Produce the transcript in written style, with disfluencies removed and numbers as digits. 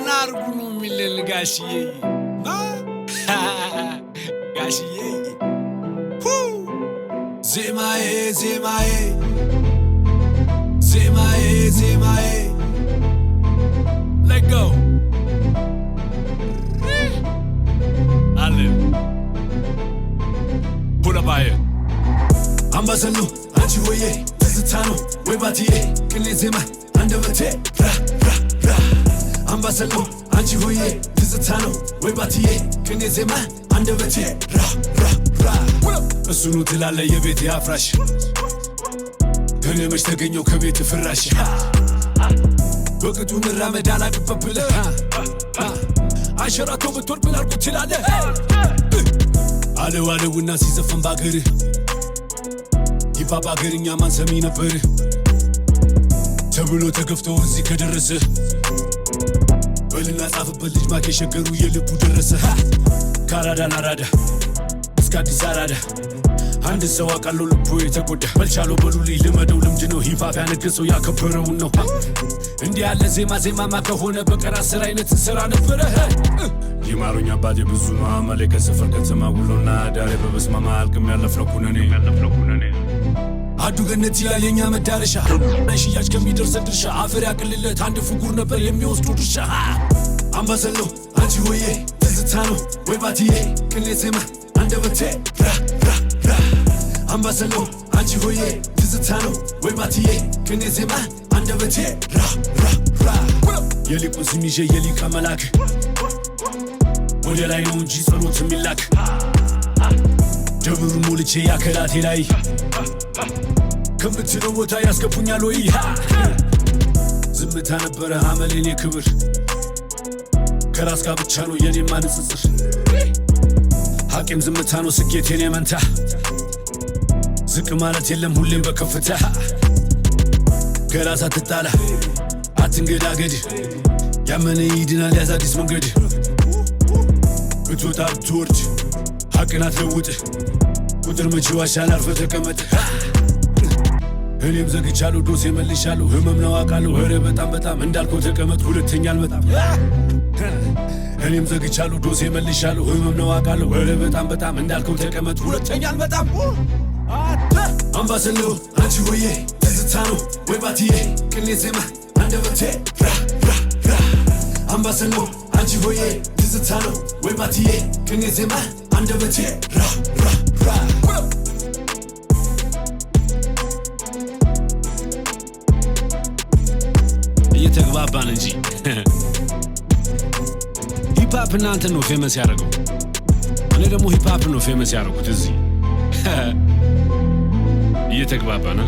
Nargunu millen gashiye gashiye Zemae let go Alim Pull up by it Ambassador Anchiwoye Tano Webatiye Kinezema Andavate Ra Ambassador Anchiwoye Tano Webatiye Kinezema Andavate Ra Asunu tilale yebete afrash Kene mashtagenyo kabete firash Bokatu Ramadan akpapile Asharato betor bilarku tilale Ale wuna sizafan bagere Hip-hop አገርኛ ማን ሰሚ ነበር ተብሎ ተገፍቶ እዚህ ከደረሰ በልና ጻፍበት ልጅ ማኬ ሸገሩ የልቡ ደረሰ ካራዳ ናራዳ እስከ አዲስ አራዳ አንድ ሰው አቃለው ልቡ የተጎዳ በልቻለው በሉልኝ ልመደው ልምድ ነው ሂፕ-ሆፕ ያነገሰው ያከበረው ነው እንዲህ ያለ ዜማ ከሆነ በቀር አስር አይነት ስራ ነበረ ይማሩኝ አባቴ ብዙ ነው አመሌ ከሰፈር ከተማ ውሎና ዳሬ በበስማማ አልቅም ያለፍነው ኩነኔ አዱ ገነት ያለኛ መዳረሻ ሽያጭ ከሚደርስ ድርሻ አፈር ያቅልለት አንድ ፍጉር ነበር የሚወስዱ ድርሻ አምባሰሎ አንቺ ሆዬ ትዝታ ነው ወይ ባትዬ ቅኔ ዜማ አንደበቴ ራ አምባሰሎ አንቺ ሆዬ ትዝታ ነው ወይ ባትዬ ቅኔ ዜማ አንደበቴ ራ የሊቁን ስም ይዤ የሊቀ መላክ ወደ ላይ ነው እንጂ ጸሎት የሚላክ ደብሩ ሞልቼ ያከላቴ ላይ ከምትለው ቦታ ያስገቡኛል ወይ ዝምታ ነበረ አመሌኔ ክብር ከራስ ጋር ብቻ ነው የኔማ ንጽጽር ሐቂም ዝምታ ነው ስኬቴን የመንታ ዝቅ ማለት የለም ሁሌም በከፍታ ከራስ አትጣላ አትንገዳገድ ያመነ ይድናል ያዝ አዲስ መንገድ ብትወጣ ብትወርድ ሐቅን አትለውጥ ቁጥር መቼ ዋሻል አርፈህ ተቀመጥ እኔም ዘግቻለሁ ዶሴ መልሻለሁ ህመም ነው አውቃለሁ ኧረ በጣም እንዳልከው ተቀመጥ ሁለተኛ አልመጣም እኔም ዘግቻለሁ ዶሴ መልሻለሁ ህመም ነው አውቃለሁ ኧረ በጣም እንዳልከው ተቀመጥ ሁለተኛ አልመጣም አምባሰሎ አንቺ ሆዬ ትዝታ ነው ወይ ባትዬ ቅኔ ዜማ አንደበቴ ራ አምባሰሎ አንቺ ሆዬ ትዝታ ነው ወይ ባትዬ ቅኔ ዜማ አንደበቴ ራ እየተግባባን እንጂ ሂፕ-ሆፕ እናንተን ነው ፌመስ ያደረገው እኔ ደግሞ ሂፕ-ሆፕ ነው ፌመስ ያደረጉት እዚህ እየተግባባን